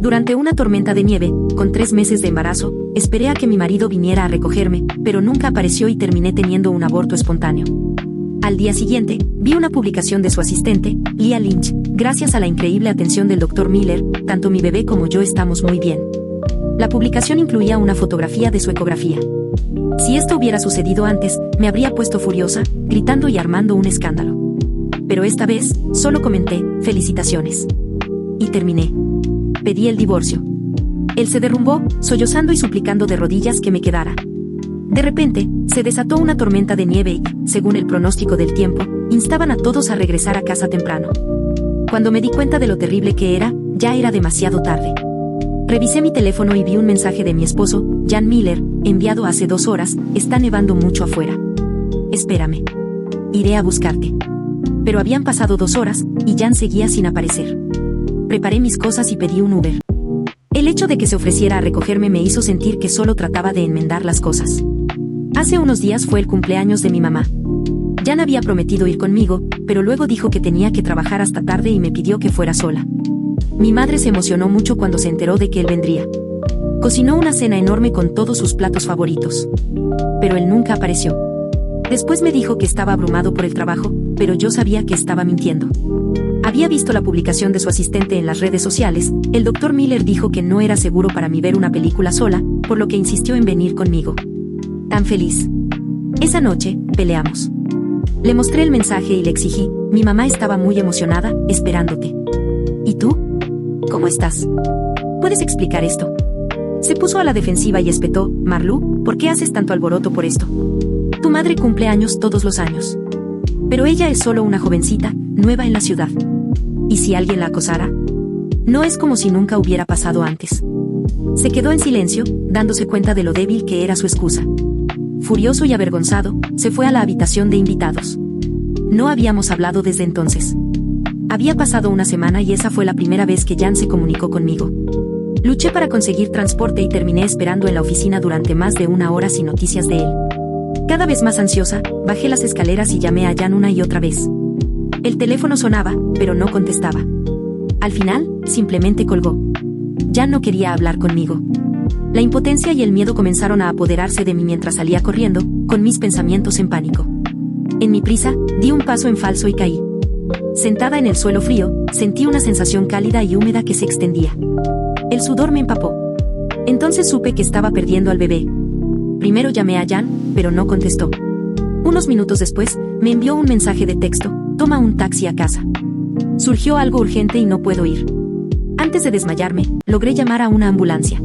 Durante una tormenta de nieve, con 3 meses de embarazo, esperé a que mi marido viniera a recogerme, pero nunca apareció y terminé teniendo un aborto espontáneo. Al día siguiente, vi una publicación de su asistente, Leah Lynch: gracias a la increíble atención del Dr. Miller, tanto mi bebé como yo estamos muy bien. La publicación incluía una fotografía de su ecografía. Si esto hubiera sucedido antes, me habría puesto furiosa, gritando y armando un escándalo. Pero esta vez, solo comenté: felicitaciones. Y terminé. Pedí el divorcio. Él se derrumbó, sollozando y suplicando de rodillas que me quedara. De repente, se desató una tormenta de nieve y, según el pronóstico del tiempo, instaban a todos a regresar a casa temprano. Cuando me di cuenta de lo terrible que era, ya era demasiado tarde. Revisé mi teléfono y vi un mensaje de mi esposo, Jan Miller, enviado hace 2 horas: está nevando mucho afuera. Espérame. Iré a buscarte. Pero habían pasado 2 horas, y Jan seguía sin aparecer. Preparé mis cosas y pedí un Uber. El hecho de que se ofreciera a recogerme me hizo sentir que solo trataba de enmendar las cosas. Hace unos días fue el cumpleaños de mi mamá. Jan había prometido ir conmigo, pero luego dijo que tenía que trabajar hasta tarde y me pidió que fuera sola. Mi madre se emocionó mucho cuando se enteró de que él vendría. Cocinó una cena enorme con todos sus platos favoritos. Pero él nunca apareció. Después me dijo que estaba abrumado por el trabajo, pero yo sabía que estaba mintiendo. Había visto la publicación de su asistente en las redes sociales. El Dr. Miller dijo que no era seguro para mí ver una película sola, por lo que insistió en venir conmigo. Tan feliz. Esa noche, peleamos. Le mostré el mensaje y le exigí: mi mamá estaba muy emocionada, esperándote. ¿Y tú? ¿Cómo estás? ¿Puedes explicar esto? Se puso a la defensiva y espetó: Marlu, ¿por qué haces tanto alboroto por esto? Tu madre cumple años todos los años. Pero ella es solo una jovencita, nueva en la ciudad. ¿Y si alguien la acosara? No es como si nunca hubiera pasado antes. Se quedó en silencio, dándose cuenta de lo débil que era su excusa. Furioso y avergonzado, se fue a la habitación de invitados. No habíamos hablado desde entonces. Había pasado una semana y esa fue la primera vez que Jan se comunicó conmigo. Luché para conseguir transporte y terminé esperando en la oficina durante más de 1 hora sin noticias de él. Cada vez más ansiosa, bajé las escaleras y llamé a Jan una y otra vez. El teléfono sonaba, pero no contestaba. Al final, simplemente colgó. Jan no quería hablar conmigo. La impotencia y el miedo comenzaron a apoderarse de mí mientras salía corriendo, con mis pensamientos en pánico. En mi prisa, di un paso en falso y caí. Sentada en el suelo frío, sentí una sensación cálida y húmeda que se extendía. El sudor me empapó. Entonces supe que estaba perdiendo al bebé. Primero llamé a Jan, pero no contestó. Unos minutos después, me envió un mensaje de texto: toma un taxi a casa. Surgió algo urgente y no puedo ir. Antes de desmayarme, logré llamar a una ambulancia.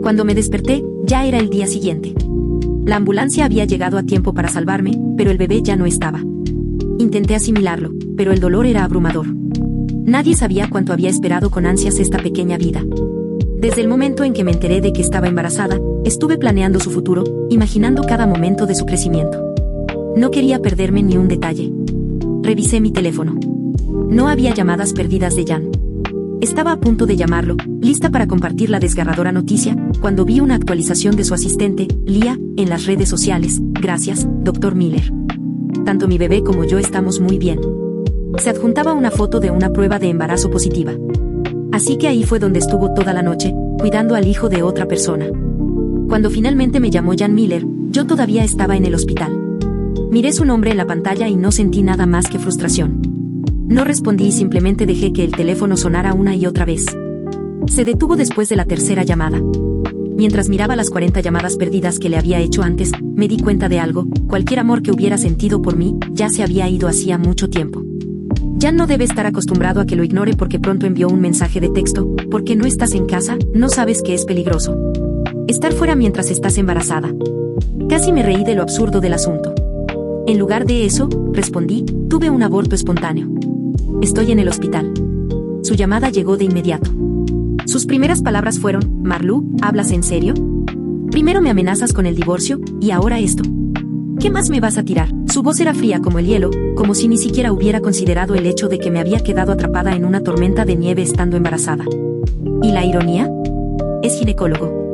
Cuando me desperté, ya era el día siguiente. La ambulancia había llegado a tiempo para salvarme, pero el bebé ya no estaba. Intenté asimilarlo, pero el dolor era abrumador. Nadie sabía cuánto había esperado con ansias esta pequeña vida. Desde el momento en que me enteré de que estaba embarazada, estuve planeando su futuro, imaginando cada momento de su crecimiento. No quería perderme ni un detalle. Revisé mi teléfono. No había llamadas perdidas de Jan. Estaba a punto de llamarlo, lista para compartir la desgarradora noticia, cuando vi una actualización de su asistente, Leah, en las redes sociales: gracias, Dr. Miller. Tanto mi bebé como yo estamos muy bien. Se adjuntaba una foto de una prueba de embarazo positiva. Así que ahí fue donde estuvo toda la noche, cuidando al hijo de otra persona. Cuando finalmente me llamó Jan Miller, yo todavía estaba en el hospital. Miré su nombre en la pantalla y no sentí nada más que frustración. No respondí y simplemente dejé que el teléfono sonara una y otra vez. Se detuvo después de la tercera llamada. Mientras miraba las 40 llamadas perdidas que le había hecho antes, me di cuenta de algo: cualquier amor que hubiera sentido por mí, ya se había ido hacía mucho tiempo. Jan no debe estar acostumbrado a que lo ignore porque pronto envió un mensaje de texto: ¿por qué no estás en casa? ¿No sabes que es peligroso estar fuera mientras estás embarazada? Casi me reí de lo absurdo del asunto. En lugar de eso, respondí: tuve un aborto espontáneo. Estoy en el hospital. Su llamada llegó de inmediato. Sus primeras palabras fueron: Marlu, ¿hablas en serio? Primero me amenazas con el divorcio, y ahora esto. ¿Qué más me vas a tirar? Su voz era fría como el hielo, como si ni siquiera hubiera considerado el hecho de que me había quedado atrapada en una tormenta de nieve estando embarazada. ¿Y la ironía? Es ginecólogo.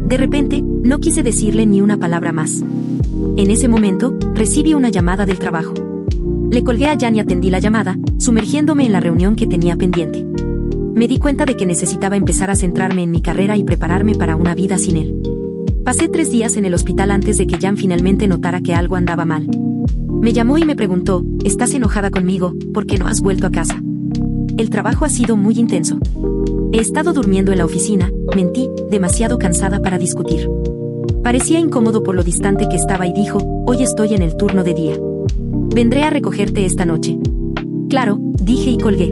De repente, no quise decirle ni una palabra más. En ese momento, recibí una llamada del trabajo. Le colgué a Jan y atendí la llamada, sumergiéndome en la reunión que tenía pendiente. Me di cuenta de que necesitaba empezar a centrarme en mi carrera y prepararme para una vida sin él. Pasé 3 días en el hospital antes de que Jan finalmente notara que algo andaba mal. Me llamó y me preguntó, ¿estás enojada conmigo? ¿Por qué no has vuelto a casa? El trabajo ha sido muy intenso. He estado durmiendo en la oficina, mentí, demasiado cansada para discutir. Parecía incómodo por lo distante que estaba y dijo, hoy estoy en el turno de día. Vendré a recogerte esta noche. Claro, dije y colgué.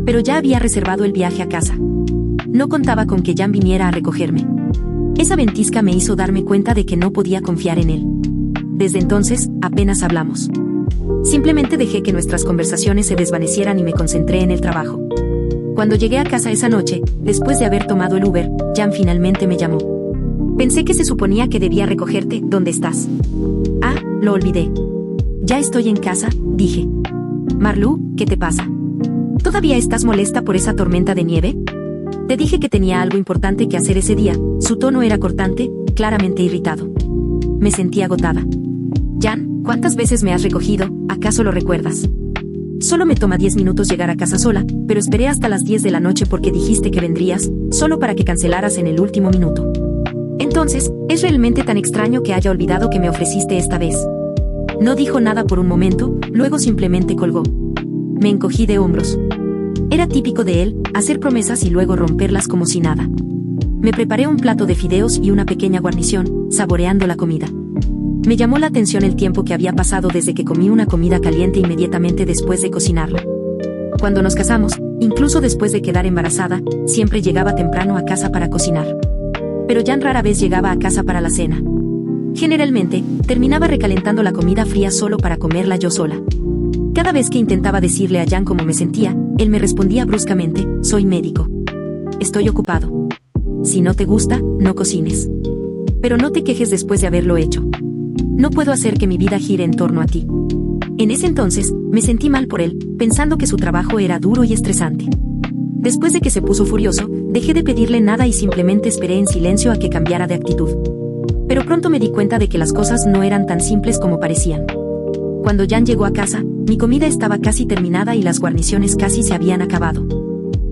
Pero ya había reservado el viaje a casa. No contaba con que Jan viniera a recogerme. Esa ventisca me hizo darme cuenta de que no podía confiar en él. Desde entonces, apenas hablamos. Simplemente dejé que nuestras conversaciones se desvanecieran y me concentré en el trabajo. Cuando llegué a casa esa noche, después de haber tomado el Uber, Jan finalmente me llamó. Pensé que se suponía que debía recogerte, ¿dónde estás? Ah, lo olvidé. Ya estoy en casa, dije. Marlu, ¿qué te pasa? ¿Todavía estás molesta por esa tormenta de nieve? Te dije que tenía algo importante que hacer ese día. Su tono era cortante, claramente irritado. Me sentí agotada. Jan, ¿cuántas veces me has recogido? ¿Acaso lo recuerdas? Solo me toma 10 minutos llegar a casa sola, pero esperé hasta las 10 de la noche porque dijiste que vendrías, solo para que cancelaras en el último minuto. Entonces, ¿es realmente tan extraño que haya olvidado que me ofreciste esta vez? No dijo nada por un momento, luego simplemente colgó. Me encogí de hombros. Era típico de él, hacer promesas y luego romperlas como si nada. Me preparé un plato de fideos y una pequeña guarnición, saboreando la comida. Me llamó la atención el tiempo que había pasado desde que comí una comida caliente inmediatamente después de cocinarla. Cuando nos casamos, incluso después de quedar embarazada, siempre llegaba temprano a casa para cocinar. Pero Jan rara vez llegaba a casa para la cena. Generalmente, terminaba recalentando la comida fría solo para comerla yo sola. Cada vez que intentaba decirle a Jan cómo me sentía, él me respondía bruscamente, soy médico. Estoy ocupado. Si no te gusta, no cocines. Pero no te quejes después de haberlo hecho. No puedo hacer que mi vida gire en torno a ti. En ese entonces, me sentí mal por él, pensando que su trabajo era duro y estresante. Después de que se puso furioso, dejé de pedirle nada y simplemente esperé en silencio a que cambiara de actitud. Pero pronto me di cuenta de que las cosas no eran tan simples como parecían. Cuando Jan llegó a casa, mi comida estaba casi terminada y las guarniciones casi se habían acabado.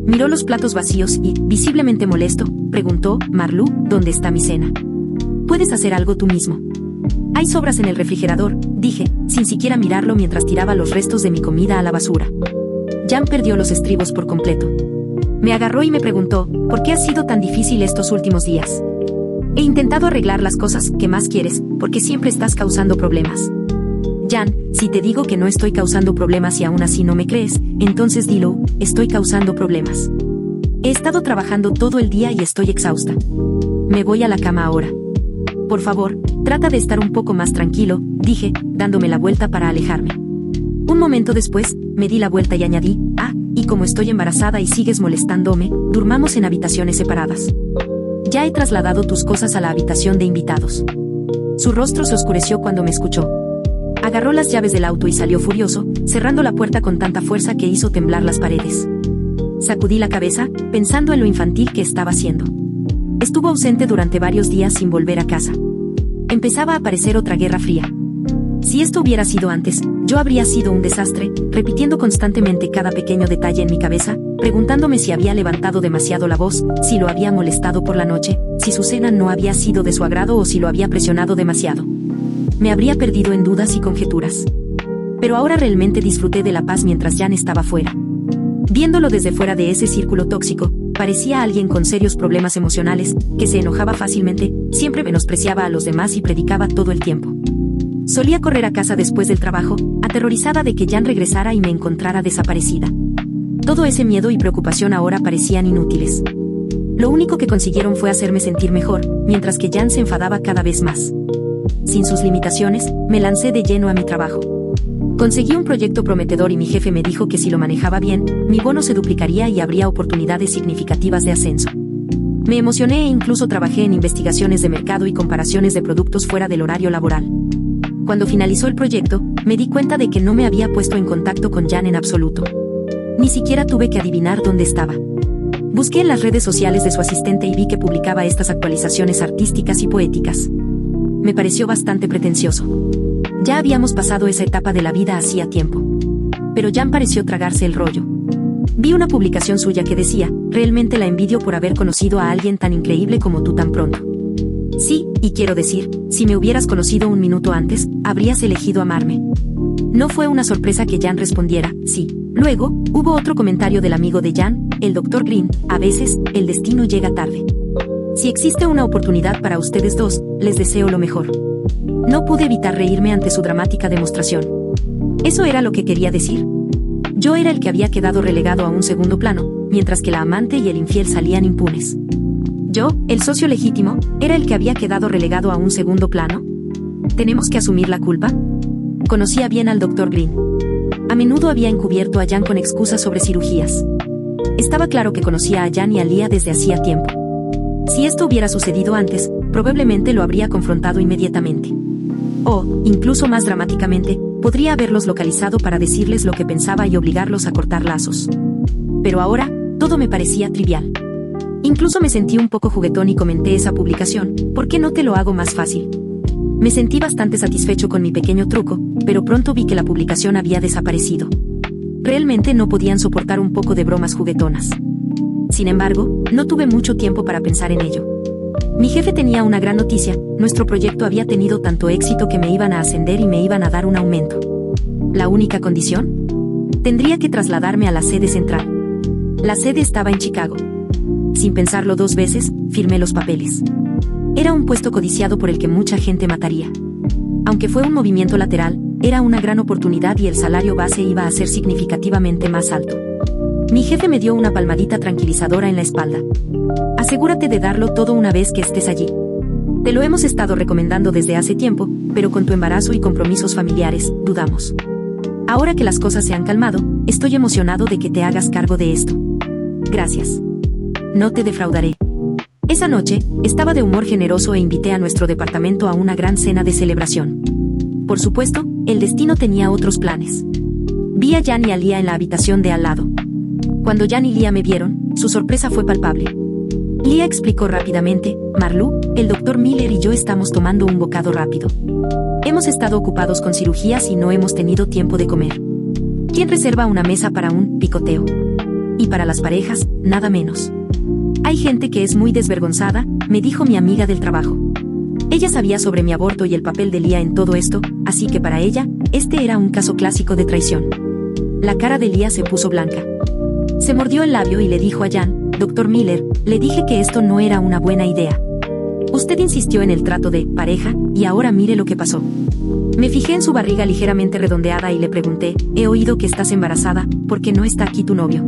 Miró los platos vacíos y, visiblemente molesto, preguntó, Marlu, ¿dónde está mi cena? ¿Puedes hacer algo tú mismo? Hay sobras en el refrigerador, dije, sin siquiera mirarlo mientras tiraba los restos de mi comida a la basura. Jan perdió los estribos por completo. Me agarró y me preguntó, ¿por qué ha sido tan difícil estos últimos días? He intentado arreglar las cosas, ¿qué más quieres? Porque siempre estás causando problemas. Jan, si te digo que no estoy causando problemas y aún así no me crees, entonces dilo, estoy causando problemas. He estado trabajando todo el día y estoy exhausta. Me voy a la cama ahora. Por favor, trata de estar un poco más tranquilo, dije, dándome la vuelta para alejarme. Un momento después, me di la vuelta y añadí, y como estoy embarazada y sigues molestándome, durmamos en habitaciones separadas. Ya he trasladado tus cosas a la habitación de invitados. Su rostro se oscureció cuando me escuchó. Agarró las llaves del auto y salió furioso, cerrando la puerta con tanta fuerza que hizo temblar las paredes. Sacudí la cabeza, pensando en lo infantil que estaba haciendo. Estuvo ausente durante varios días sin volver a casa. Empezaba a parecer otra guerra fría. Si esto hubiera sido antes, yo habría sido un desastre, repitiendo constantemente cada pequeño detalle en mi cabeza, preguntándome si había levantado demasiado la voz, si lo había molestado por la noche, si su cena no había sido de su agrado o si lo había presionado demasiado. Me habría perdido en dudas y conjeturas. Pero ahora realmente disfruté de la paz mientras Jan estaba fuera. Viéndolo desde fuera de ese círculo tóxico, parecía alguien con serios problemas emocionales, que se enojaba fácilmente, siempre menospreciaba a los demás y predicaba todo el tiempo. Solía correr a casa después del trabajo, aterrorizada de que Jan regresara y me encontrara desaparecida. Todo ese miedo y preocupación ahora parecían inútiles. Lo único que consiguieron fue hacerme sentir mejor, mientras que Jan se enfadaba cada vez más. Sin sus limitaciones, me lancé de lleno a mi trabajo. Conseguí un proyecto prometedor y mi jefe me dijo que si lo manejaba bien, mi bono se duplicaría y habría oportunidades significativas de ascenso. Me emocioné e incluso trabajé en investigaciones de mercado y comparaciones de productos fuera del horario laboral. Cuando finalizó el proyecto, me di cuenta de que no me había puesto en contacto con Jan en absoluto. Ni siquiera tuve que adivinar dónde estaba. Busqué en las redes sociales de su asistente y vi que publicaba estas actualizaciones artísticas y poéticas. Me pareció bastante pretencioso. Ya habíamos pasado esa etapa de la vida hacía tiempo. Pero Jan pareció tragarse el rollo. Vi una publicación suya que decía, realmente la envidio por haber conocido a alguien tan increíble como tú tan pronto. Sí, y quiero decir, si me hubieras conocido un minuto antes, habrías elegido amarme. No fue una sorpresa que Jan respondiera, sí. Luego, hubo otro comentario del amigo de Jan, el Dr. Green, a veces, el destino llega tarde. Si existe una oportunidad para ustedes dos, les deseo lo mejor. No pude evitar reírme ante su dramática demostración. Eso era lo que quería decir. Yo era el que había quedado relegado a un segundo plano, mientras que la amante y el infiel salían impunes. Yo, el socio legítimo, era el que había quedado relegado a un segundo plano. ¿Tenemos que asumir la culpa? Conocía bien al Dr. Green. A menudo había encubierto a Jan con excusas sobre cirugías. Estaba claro que conocía a Jan y a Lia desde hacía tiempo. Si esto hubiera sucedido antes, probablemente lo habría confrontado inmediatamente. O, incluso más dramáticamente, podría haberlos localizado para decirles lo que pensaba y obligarlos a cortar lazos. Pero ahora, todo me parecía trivial. Incluso me sentí un poco juguetón y comenté esa publicación, ¿por qué no te lo hago más fácil? Me sentí bastante satisfecho con mi pequeño truco, pero pronto vi que la publicación había desaparecido. Realmente no podían soportar un poco de bromas juguetonas. Sin embargo, no tuve mucho tiempo para pensar en ello. Mi jefe tenía una gran noticia, nuestro proyecto había tenido tanto éxito que me iban a ascender y me iban a dar un aumento. ¿La única condición? Tendría que trasladarme a la sede central. La sede estaba en Chicago. Sin pensarlo dos veces, firmé los papeles. Era un puesto codiciado por el que mucha gente mataría. Aunque fue un movimiento lateral, era una gran oportunidad y el salario base iba a ser significativamente más alto. Mi jefe me dio una palmadita tranquilizadora en la espalda. Asegúrate de darlo todo una vez que estés allí. Te lo hemos estado recomendando desde hace tiempo, pero con tu embarazo y compromisos familiares, dudamos. Ahora que las cosas se han calmado, estoy emocionado de que te hagas cargo de esto. Gracias. No te defraudaré. Esa noche, estaba de humor generoso e invité a nuestro departamento a una gran cena de celebración. Por supuesto, el destino tenía otros planes. Vi a Jan y a Lia en la habitación de al lado. Cuando Jan y Lia me vieron, su sorpresa fue palpable. Lia explicó rápidamente, Marlu, el Dr. Miller y yo estamos tomando un bocado rápido. Hemos estado ocupados con cirugías y no hemos tenido tiempo de comer. ¿Quién reserva una mesa para un picoteo? Y para las parejas, nada menos. Hay gente que es muy desvergonzada, me dijo mi amiga del trabajo. Ella sabía sobre mi aborto y el papel de Lia en todo esto, así que para ella, este era un caso clásico de traición. La cara de Lia se puso blanca. Se mordió el labio y le dijo a Jan, Dr. Miller, le dije que esto no era una buena idea. Usted insistió en el trato de pareja, y ahora mire lo que pasó. Me fijé en su barriga ligeramente redondeada y le pregunté, he oído que estás embarazada, ¿por qué no está aquí tu novio?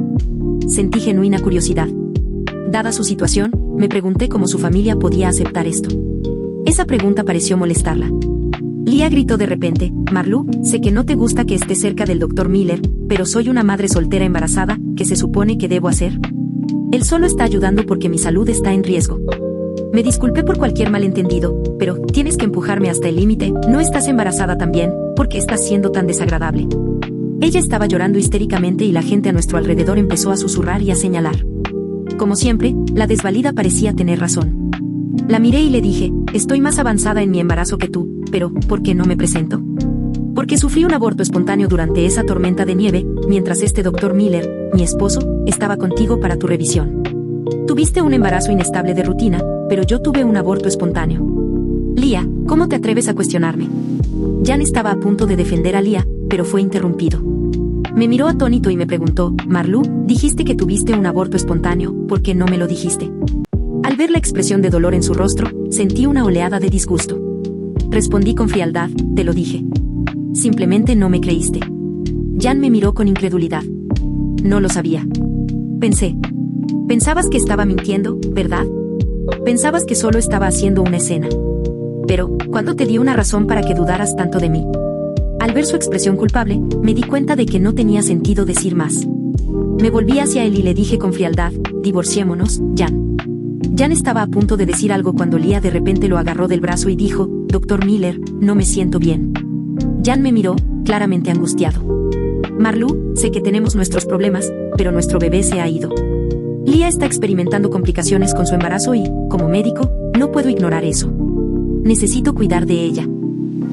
Sentí genuina curiosidad. Dada su situación, me pregunté cómo su familia podía aceptar esto. Esa pregunta pareció molestarla. Lia gritó de repente, Marlu, sé que no te gusta que esté cerca del Dr. Miller, pero soy una madre soltera embarazada, ¿qué se supone que debo hacer? Él solo está ayudando porque mi salud está en riesgo. Me disculpé por cualquier malentendido, pero tienes que empujarme hasta el límite, no estás embarazada también, ¿por qué estás siendo tan desagradable? Ella estaba llorando histéricamente y la gente a nuestro alrededor empezó a susurrar y a señalar. Como siempre, la desvalida parecía tener razón. La miré y le dije, estoy más avanzada en mi embarazo que tú, pero, ¿por qué no me presento? Porque sufrí un aborto espontáneo durante esa tormenta de nieve, mientras este Dr. Miller, mi esposo, estaba contigo para tu revisión. Tuviste un embarazo inestable de rutina, pero yo tuve un aborto espontáneo. Lia, ¿cómo te atreves a cuestionarme? Jan estaba a punto de defender a Lia, pero fue interrumpido. Me miró atónito y me preguntó, Marlu, dijiste que tuviste un aborto espontáneo, ¿por qué no me lo dijiste? Al ver la expresión de dolor en su rostro, sentí una oleada de disgusto. Respondí con frialdad, te lo dije. Simplemente no me creíste. Jan me miró con incredulidad. No lo sabía. Pensé. Pensabas que estaba mintiendo, ¿verdad? Pensabas que solo estaba haciendo una escena. Pero, ¿cuándo te di una razón para que dudaras tanto de mí? Al ver su expresión culpable, me di cuenta de que no tenía sentido decir más. Me volví hacia él y le dije con frialdad, divorciémonos, Jan. Jan estaba a punto de decir algo cuando Lia de repente lo agarró del brazo y dijo, Dr. Miller, no me siento bien. Jan me miró, claramente angustiado. Marlu, sé que tenemos nuestros problemas, pero nuestro bebé se ha ido. Lia está experimentando complicaciones con su embarazo y, como médico, no puedo ignorar eso. Necesito cuidar de ella.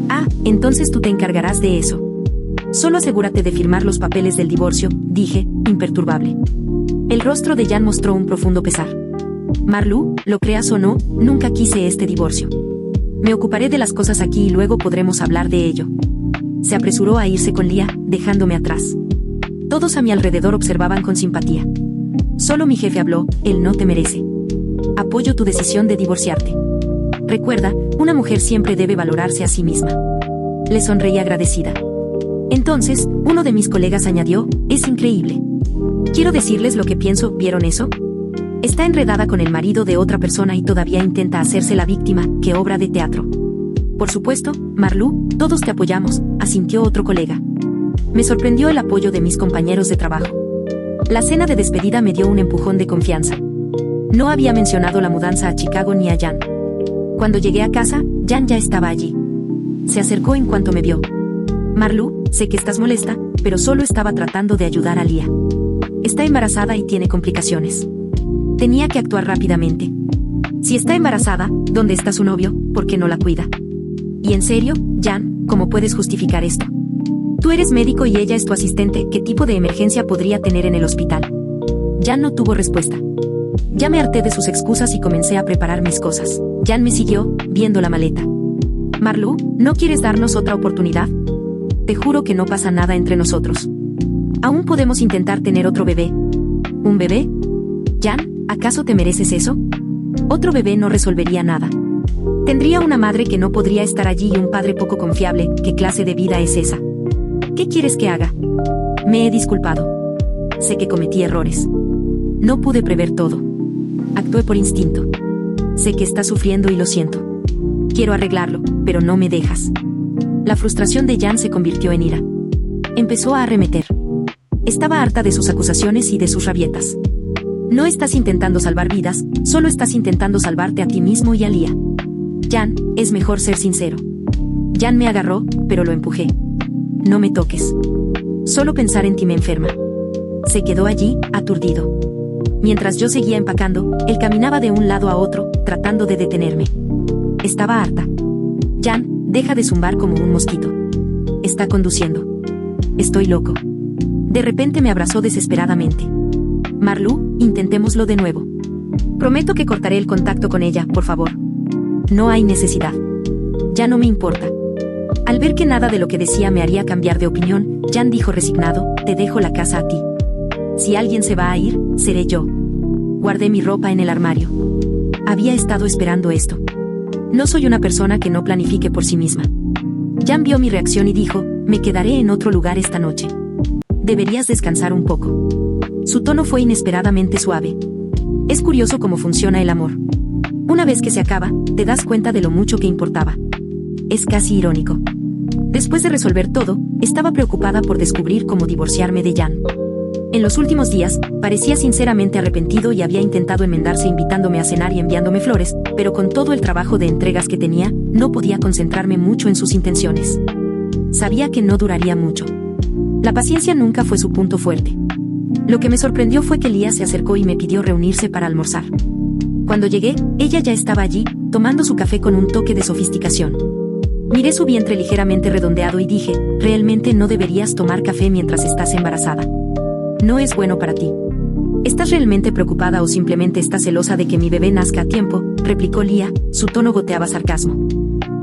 Ah, entonces tú te encargarás de eso. Solo asegúrate de firmar los papeles del divorcio, dije, imperturbable. El rostro de Jan mostró un profundo pesar. Marlu, lo creas o no, nunca quise este divorcio. Me ocuparé de las cosas aquí y luego podremos hablar de ello. Se apresuró a irse con Lia, dejándome atrás. Todos a mi alrededor observaban con simpatía. Solo mi jefe habló, él no te merece. Apoyo tu decisión de divorciarte. Recuerda, una mujer siempre debe valorarse a sí misma. Le sonreí agradecida. Entonces, uno de mis colegas añadió, es increíble. Quiero decirles lo que pienso, ¿vieron eso? Está enredada con el marido de otra persona y todavía intenta hacerse la víctima, qué obra de teatro. Por supuesto, Marlu, todos te apoyamos, asintió otro colega. Me sorprendió el apoyo de mis compañeros de trabajo. La cena de despedida me dio un empujón de confianza. No había mencionado la mudanza a Chicago ni a Jan. Cuando llegué a casa, Jan ya estaba allí. Se acercó en cuanto me vio. Marlu, sé que estás molesta, pero solo estaba tratando de ayudar a Lia. Está embarazada y tiene complicaciones. Tenía que actuar rápidamente. Si está embarazada, ¿dónde está su novio? ¿Por qué no la cuida? Y en serio, Jan, ¿cómo puedes justificar esto? Tú eres médico y ella es tu asistente, ¿qué tipo de emergencia podría tener en el hospital? Jan no tuvo respuesta. Ya me harté de sus excusas y comencé a preparar mis cosas. Jan me siguió, viendo la maleta. Marlu, ¿no quieres darnos otra oportunidad? Te juro que no pasa nada entre nosotros. Aún podemos intentar tener otro bebé. ¿Un bebé? Jan, ¿acaso te mereces eso? Otro bebé no resolvería nada. Tendría una madre que no podría estar allí y un padre poco confiable, ¿qué clase de vida es esa? ¿Qué quieres que haga? Me he disculpado. Sé que cometí errores. No pude prever todo. Actué por instinto. Sé que estás sufriendo y lo siento. Quiero arreglarlo, pero no me dejas. La frustración de Jan se convirtió en ira. Empezó a arremeter. Estaba harta de sus acusaciones y de sus rabietas. No estás intentando salvar vidas, solo estás intentando salvarte a ti mismo y a Lia. Jan, es mejor ser sincero. Jan me agarró, pero lo empujé. No me toques. Solo pensar en ti me enferma. Se quedó allí, aturdido. Mientras yo seguía empacando, él caminaba de un lado a otro, tratando de detenerme. Estaba harta. Jan, deja de zumbar como un mosquito. Está conduciendo. Estoy loco. De repente me abrazó desesperadamente. Marlu, intentémoslo de nuevo. Prometo que cortaré el contacto con ella, por favor. No hay necesidad. Ya no me importa. Al ver que nada de lo que decía me haría cambiar de opinión, Jan dijo resignado, te dejo la casa a ti. Si alguien se va a ir, seré yo. Guardé mi ropa en el armario. Había estado esperando esto. No soy una persona que no planifique por sí misma. Jan vio mi reacción y dijo, me quedaré en otro lugar esta noche. Deberías descansar un poco. Su tono fue inesperadamente suave. Es curioso cómo funciona el amor. Una vez que se acaba, te das cuenta de lo mucho que importaba. Es casi irónico. Después de resolver todo, estaba preocupada por descubrir cómo divorciarme de Jan. En los últimos días, parecía sinceramente arrepentido y había intentado enmendarse invitándome a cenar y enviándome flores, pero con todo el trabajo de entregas que tenía, no podía concentrarme mucho en sus intenciones. Sabía que no duraría mucho. La paciencia nunca fue su punto fuerte. Lo que me sorprendió fue que Lia se acercó y me pidió reunirse para almorzar. Cuando llegué, ella ya estaba allí, tomando su café con un toque de sofisticación. Miré su vientre ligeramente redondeado y dije, realmente no deberías tomar café mientras estás embarazada. No es bueno para ti. ¿Estás realmente preocupada o simplemente estás celosa de que mi bebé nazca a tiempo?, replicó Lia, su tono goteaba sarcasmo.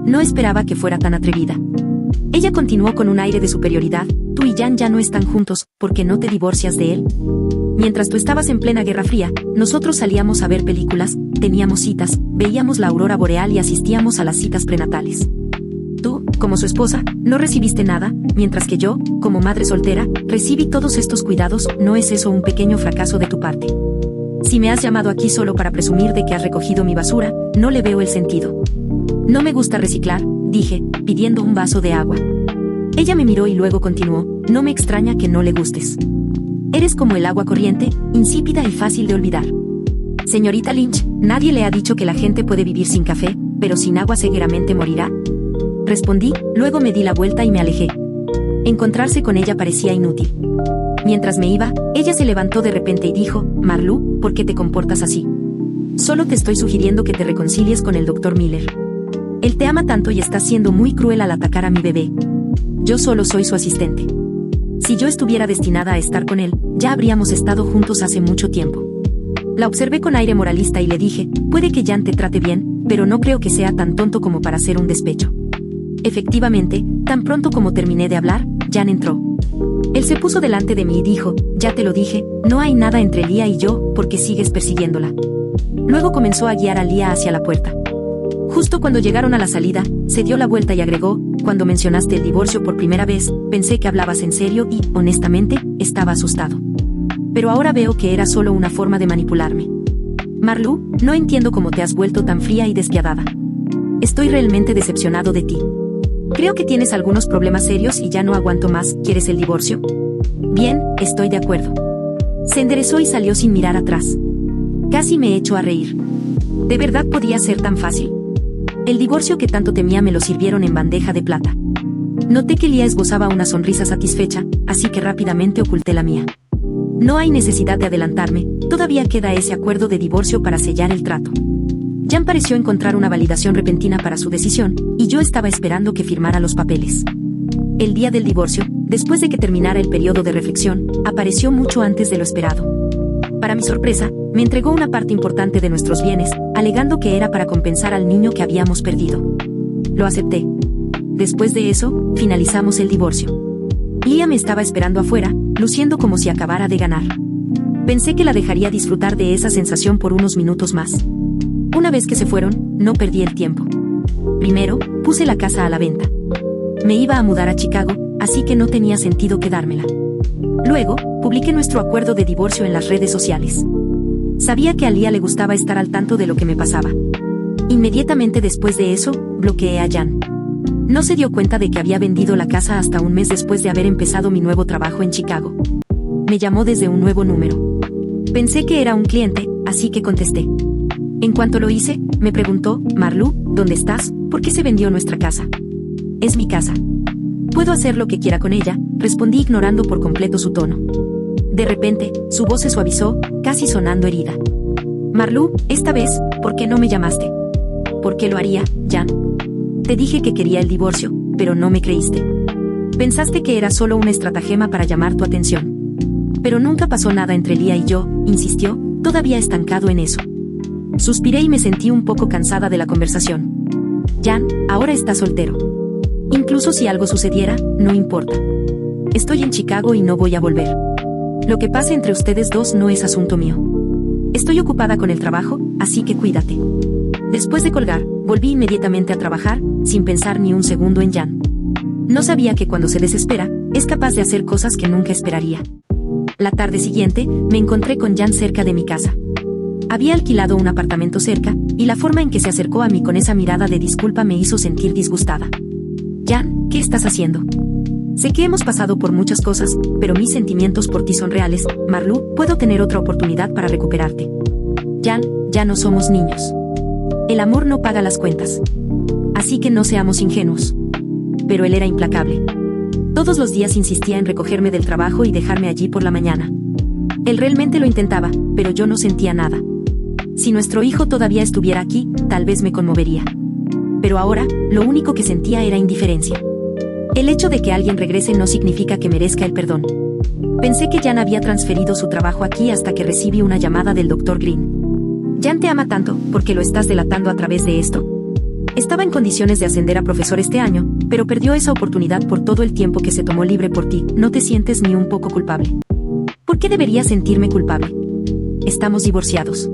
No esperaba que fuera tan atrevida. Ella continuó con un aire de superioridad, tú y Jan ya no están juntos, ¿por qué no te divorcias de él? Mientras tú estabas en plena Guerra Fría, nosotros salíamos a ver películas, teníamos citas, veíamos la aurora boreal y asistíamos a las citas prenatales. Tú, como su esposa, no recibiste nada, mientras que yo, como madre soltera, recibí todos estos cuidados, ¿no es eso un pequeño fracaso de tu parte? Si me has llamado aquí solo para presumir de que has recogido mi basura, no le veo el sentido. No me gusta reciclar, dije, pidiendo un vaso de agua. Ella me miró y luego continuó, no me extraña que no le gustes. Eres como el agua corriente, insípida y fácil de olvidar. Señorita Lynch, nadie le ha dicho que la gente puede vivir sin café, pero sin agua seguramente morirá. Respondí, luego me di la vuelta y me alejé. Encontrarse con ella parecía inútil. Mientras me iba, ella se levantó de repente y dijo, Marlu, ¿por qué te comportas así? Solo te estoy sugiriendo que te reconcilies con el Dr. Miller. Él te ama tanto y está siendo muy cruel al atacar a mi bebé. Yo solo soy su asistente. Si yo estuviera destinada a estar con él, ya habríamos estado juntos hace mucho tiempo. La observé con aire moralista y le dije, puede que Jan te trate bien, pero no creo que sea tan tonto como para hacer un despecho. Efectivamente, tan pronto como terminé de hablar, Jan entró. Él se puso delante de mí y dijo, ya te lo dije, no hay nada entre Lía y yo, porque sigues persiguiéndola. Luego comenzó a guiar a Lía hacia la puerta. Justo cuando llegaron a la salida, se dio la vuelta y agregó, cuando mencionaste el divorcio por primera vez, pensé que hablabas en serio y, honestamente, estaba asustado. Pero ahora veo que era solo una forma de manipularme. Marlu, no entiendo cómo te has vuelto tan fría y despiadada. Estoy realmente decepcionado de ti. Creo que tienes algunos problemas serios y ya no aguanto más. ¿Quieres el divorcio? Bien, estoy de acuerdo. Se enderezó y salió sin mirar atrás. Casi me echó a reír. ¿De verdad podía ser tan fácil? El divorcio que tanto temía me lo sirvieron en bandeja de plata. Noté que Lía esbozaba una sonrisa satisfecha, así que rápidamente oculté la mía. No hay necesidad de adelantarme, todavía queda ese acuerdo de divorcio para sellar el trato. Jan pareció encontrar una validación repentina para su decisión, y yo estaba esperando que firmara los papeles. El día del divorcio, después de que terminara el periodo de reflexión, apareció mucho antes de lo esperado. Para mi sorpresa, me entregó una parte importante de nuestros bienes, alegando que era para compensar al niño que habíamos perdido. Lo acepté. Después de eso, finalizamos el divorcio. Lía me estaba esperando afuera, luciendo como si acabara de ganar. Pensé que la dejaría disfrutar de esa sensación por unos minutos más. Una vez que se fueron, no perdí el tiempo. Primero, puse la casa a la venta. Me iba a mudar a Chicago, así que no tenía sentido quedármela. Luego, publiqué nuestro acuerdo de divorcio en las redes sociales. Sabía que a Lía le gustaba estar al tanto de lo que me pasaba. Inmediatamente después de eso, bloqueé a Jan. No se dio cuenta de que había vendido la casa hasta un mes después de haber empezado mi nuevo trabajo en Chicago. Me llamó desde un nuevo número. Pensé que era un cliente, así que contesté. En cuanto lo hice, me preguntó, Marlu, ¿dónde estás? ¿Por qué se vendió nuestra casa? Es mi casa. Puedo hacer lo que quiera con ella, respondí ignorando por completo su tono. De repente, su voz se suavizó, casi sonando herida. Marlu, esta vez, ¿por qué no me llamaste? ¿Por qué lo haría, Jan? Te dije que quería el divorcio, pero no me creíste. Pensaste que era solo una estratagema para llamar tu atención. Pero nunca pasó nada entre Lía y yo, insistió, todavía estancado en eso. Suspiré y me sentí un poco cansada de la conversación. Jan, ahora estás soltero. Incluso si algo sucediera, no importa. Estoy en Chicago y no voy a volver. Lo que pase entre ustedes dos no es asunto mío. Estoy ocupada con el trabajo, así que cuídate. Después de colgar, volví inmediatamente a trabajar, sin pensar ni un segundo en Jan. No sabía que cuando se desespera, es capaz de hacer cosas que nunca esperaría. La tarde siguiente, me encontré con Jan cerca de mi casa. Había alquilado un apartamento cerca, y la forma en que se acercó a mí con esa mirada de disculpa me hizo sentir disgustada. Jan, ¿qué estás haciendo? Sé que hemos pasado por muchas cosas, pero mis sentimientos por ti son reales. Marlu, puedo tener otra oportunidad para recuperarte. Jan, ya no somos niños. El amor no paga las cuentas. Así que no seamos ingenuos. Pero él era implacable. Todos los días insistía en recogerme del trabajo y dejarme allí por la mañana. Él realmente lo intentaba, pero yo no sentía nada. Si nuestro hijo todavía estuviera aquí, tal vez me conmovería. Pero ahora, lo único que sentía era indiferencia. El hecho de que alguien regrese no significa que merezca el perdón. Pensé que Jan había transferido su trabajo aquí hasta que recibí una llamada del Dr. Green. Jan te ama tanto, ¿por qué lo estás delatando a través de esto? Estaba en condiciones de ascender a profesor este año, pero perdió esa oportunidad por todo el tiempo que se tomó libre por ti. ¿No te sientes ni un poco culpable? ¿Por qué debería sentirme culpable? Estamos divorciados.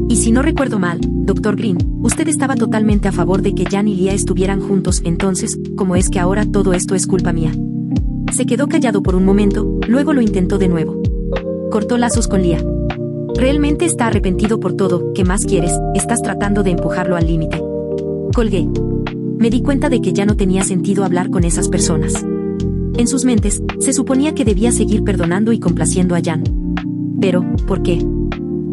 Y si no recuerdo mal, Dr. Green, usted estaba totalmente a favor de que Jan y Lía estuvieran juntos, entonces, ¿cómo es que ahora todo esto es culpa mía? Se quedó callado por un momento, luego lo intentó de nuevo. Cortó lazos con Lía. Realmente está arrepentido por todo, ¿qué más quieres? Estás tratando de empujarlo al límite. Colgué. Me di cuenta de que ya no tenía sentido hablar con esas personas. En sus mentes, se suponía que debía seguir perdonando y complaciendo a Jan. Pero, ¿por qué?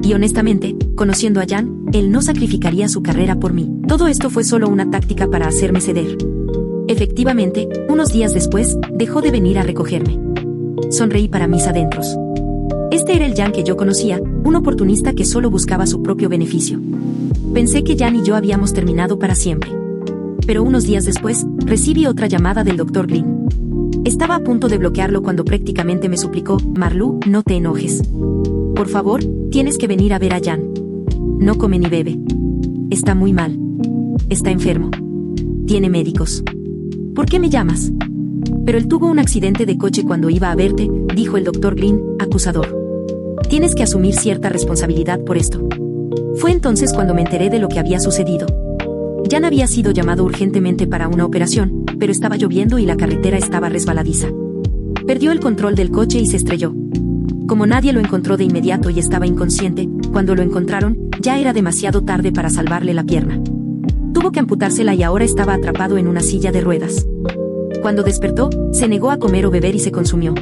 Y honestamente, conociendo a Jan, él no sacrificaría su carrera por mí. Todo esto fue solo una táctica para hacerme ceder. Efectivamente, unos días después, dejó de venir a recogerme. Sonreí para mis adentros. Este era el Jan que yo conocía, un oportunista que solo buscaba su propio beneficio. Pensé que Jan y yo habíamos terminado para siempre. Pero unos días después, recibí otra llamada del Dr. Green. Estaba a punto de bloquearlo cuando prácticamente me suplicó: Marlu, no te enojes. Por favor, tienes que venir a ver a Jan. No come ni bebe. Está muy mal. Está enfermo. Tiene médicos. ¿Por qué me llamas? Pero él tuvo un accidente de coche cuando iba a verte, dijo el Dr. Green, acusador. Tienes que asumir cierta responsabilidad por esto. Fue entonces cuando me enteré de lo que había sucedido. Jan había sido llamado urgentemente para una operación, pero estaba lloviendo y la carretera estaba resbaladiza. Perdió el control del coche y se estrelló. Como nadie lo encontró de inmediato y estaba inconsciente, cuando lo encontraron, ya era demasiado tarde para salvarle la pierna. Tuvo que amputársela y ahora estaba atrapado en una silla de ruedas. Cuando despertó, se negó a comer o beber y se consumió.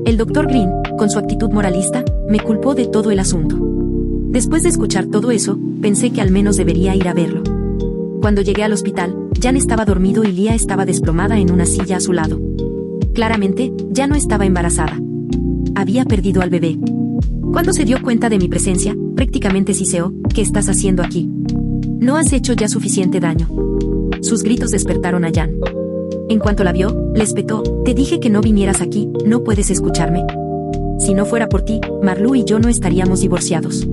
El Dr. Green, con su actitud moralista, me culpó de todo el asunto. Después de escuchar todo eso, pensé que al menos debería ir a verlo. Cuando llegué al hospital, Jan estaba dormido y Lia estaba desplomada en una silla a su lado. Claramente, ya no estaba embarazada. Había perdido al bebé. Cuando se dio cuenta de mi presencia, prácticamente siseó: ¿qué estás haciendo aquí? ¿No has hecho ya suficiente daño? Sus gritos despertaron a Jan. En cuanto la vio, le espetó: te dije que no vinieras aquí, ¿no puedes escucharme? Si no fuera por ti, Marlu y yo no estaríamos divorciados.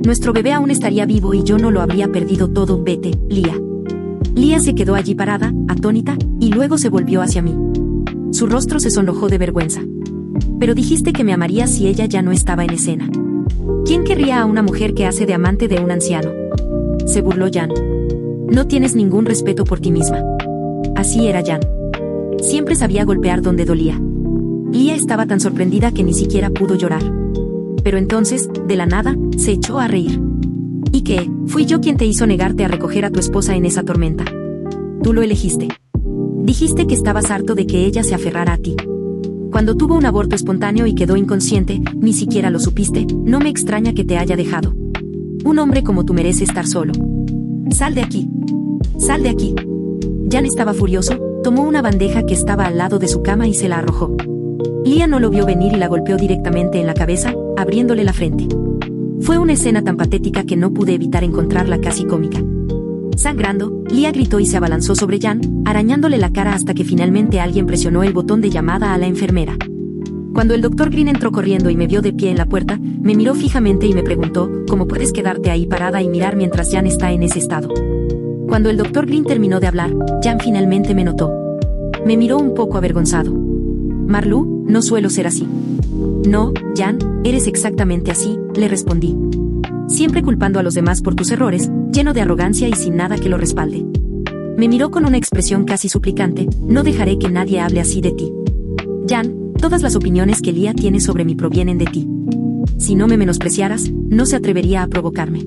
Nuestro bebé aún estaría vivo y yo no lo habría perdido todo. Vete, Lia. Lia se quedó allí parada, atónita, y luego se volvió hacia mí. Su rostro se sonrojó de vergüenza. Pero dijiste que me amarías si ella ya no estaba en escena. ¿Quién querría a una mujer que hace de amante de un anciano? Se burló Jan. No tienes ningún respeto por ti misma. Así era Jan. Siempre sabía golpear donde dolía. Lia estaba tan sorprendida que ni siquiera pudo llorar. Pero entonces, de la nada, se echó a reír. ¿Y qué? Fui yo quien te hizo negarte a recoger a tu esposa en esa tormenta. Tú lo elegiste. Dijiste que estabas harto de que ella se aferrara a ti. Cuando tuvo un aborto espontáneo y quedó inconsciente, ni siquiera lo supiste. No me extraña que te haya dejado. Un hombre como tú merece estar solo. Sal de aquí. Sal de aquí. Jan estaba furioso, tomó una bandeja que estaba al lado de su cama y se la arrojó. Lia no lo vio venir y la golpeó directamente en la cabeza, abriéndole la frente. Fue una escena tan patética que no pude evitar encontrarla casi cómica. Sangrando, Lia gritó y se abalanzó sobre Jan, arañándole la cara hasta que finalmente alguien presionó el botón de llamada a la enfermera. Cuando el Dr. Green entró corriendo y me vio de pie en la puerta, me miró fijamente y me preguntó: ¿cómo puedes quedarte ahí parada y mirar mientras Jan está en ese estado? Cuando el Dr. Green terminó de hablar, Jan finalmente me notó. Me miró un poco avergonzado. Marlu, no suelo ser así. No, Jan, eres exactamente así, le respondí. Siempre culpando a los demás por tus errores, lleno de arrogancia y sin nada que lo respalde. Me miró con una expresión casi suplicante: no dejaré que nadie hable así de ti. Jan, todas las opiniones que Lia tiene sobre mí provienen de ti. Si no me menospreciaras, no se atrevería a provocarme.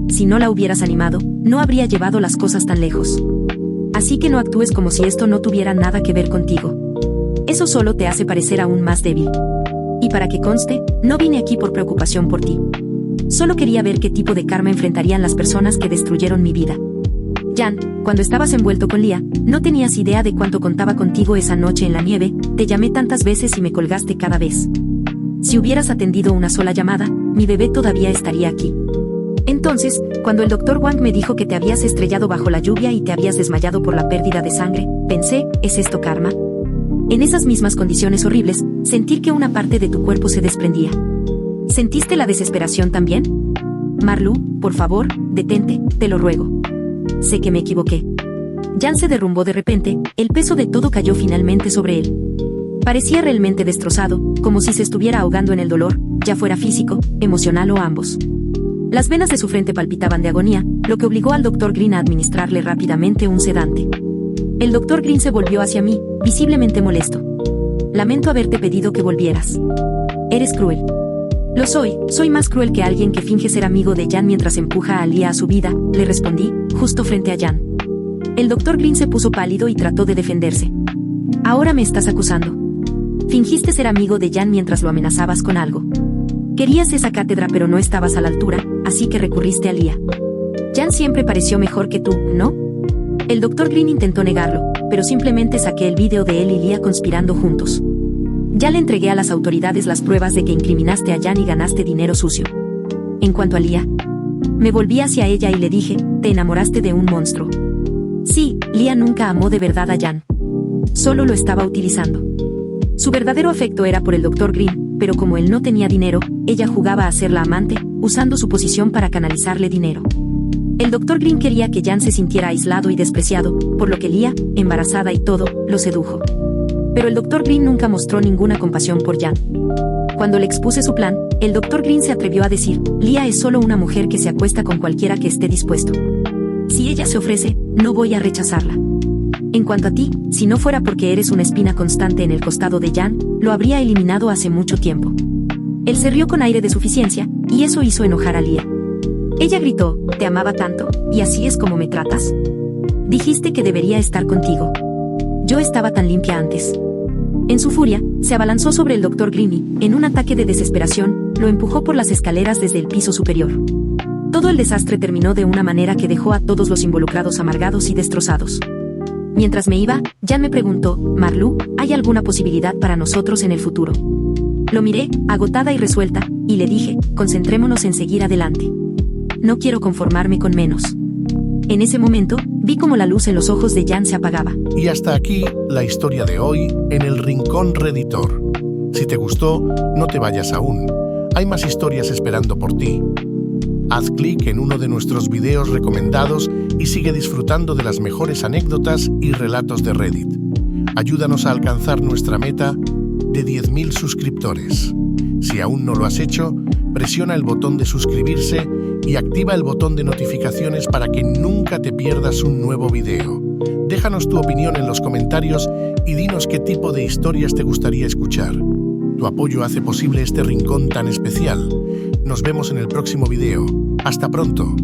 Si no la hubieras animado, no habría llevado las cosas tan lejos. Así que no actúes como si esto no tuviera nada que ver contigo. Eso solo te hace parecer aún más débil. Y para que conste, no vine aquí por preocupación por ti. Solo quería ver qué tipo de karma enfrentarían las personas que destruyeron mi vida. Jan, cuando estabas envuelto con Lia, no tenías idea de cuánto contaba contigo esa noche en la nieve. Te llamé tantas veces y me colgaste cada vez. Si hubieras atendido una sola llamada, mi bebé todavía estaría aquí. Entonces, cuando el Dr. Wang me dijo que te habías estrellado bajo la lluvia y te habías desmayado por la pérdida de sangre, pensé: ¿es esto karma? En esas mismas condiciones horribles, sentir que una parte de tu cuerpo se desprendía. ¿Sentiste la desesperación también? Marlu, por favor, detente, te lo ruego. Sé que me equivoqué. Jan se derrumbó de repente, el peso de todo cayó finalmente sobre él. Parecía realmente destrozado, como si se estuviera ahogando en el dolor, ya fuera físico, emocional o ambos. Las venas de su frente palpitaban de agonía, lo que obligó al Dr. Green a administrarle rápidamente un sedante. El Dr. Green se volvió hacia mí, visiblemente molesto. Lamento haberte pedido que volvieras. Eres cruel. Lo soy más cruel que alguien que finge ser amigo de Jan mientras empuja a Lia a su vida, le respondí, justo frente a Jan. El Dr. Green se puso pálido y trató de defenderse. Ahora me estás acusando. Fingiste ser amigo de Jan mientras lo amenazabas con algo. Querías esa cátedra pero no estabas a la altura, así que recurriste a Lia. Jan siempre pareció mejor que tú, ¿no? El Dr. Green intentó negarlo, pero simplemente saqué el vídeo de él y Lia conspirando juntos. Ya le entregué a las autoridades las pruebas de que incriminaste a Jan y ganaste dinero sucio. En cuanto a Lia, me volví hacia ella y le dije: te enamoraste de un monstruo. Sí, Lia nunca amó de verdad a Jan. solo lo estaba utilizando. Su verdadero afecto era por el Dr. Green, pero como él no tenía dinero, ella jugaba a ser la amante, usando su posición para canalizarle dinero. El Dr. Green quería que Jan se sintiera aislado y despreciado, por lo que Leah, embarazada y todo, lo sedujo. Pero el Dr. Green nunca mostró ninguna compasión por Jan. Cuando le expuse su plan, el Dr. Green se atrevió a decir, Leah es solo una mujer que se acuesta con cualquiera que esté dispuesto. Si ella se ofrece, no voy a rechazarla. En cuanto a ti, si no fuera porque eres una espina constante en el costado de Jan, lo habría eliminado hace mucho tiempo. Él se rió con aire de suficiencia, y eso hizo enojar a Leah. Ella gritó, te amaba tanto, ¿y así es como me tratas? Dijiste que debería estar contigo. Yo estaba tan limpia antes. En su furia, se abalanzó sobre el Dr. Green y, en un ataque de desesperación, lo empujó por las escaleras desde el piso superior. Todo el desastre terminó de una manera que dejó a todos los involucrados amargados y destrozados. Mientras me iba, Jan me preguntó, Marlu, ¿hay alguna posibilidad para nosotros en el futuro? Lo miré, agotada y resuelta, y le dije, concentrémonos en seguir adelante. No quiero conformarme con menos. En ese momento, vi como la luz en los ojos de Jan se apagaba. Y hasta aquí la historia de hoy en el Rincón Redditor. Si te gustó, no te vayas aún. Hay más historias esperando por ti. Haz clic en uno de nuestros videos recomendados y sigue disfrutando de las mejores anécdotas y relatos de Reddit. Ayúdanos a alcanzar nuestra meta de 10.000 suscriptores. Si aún no lo has hecho, presiona el botón de suscribirse y activa el botón de notificaciones para que nunca te pierdas un nuevo video. Déjanos tu opinión en los comentarios y dinos qué tipo de historias te gustaría escuchar. Tu apoyo hace posible este rincón tan especial. Nos vemos en el próximo video. ¡Hasta pronto!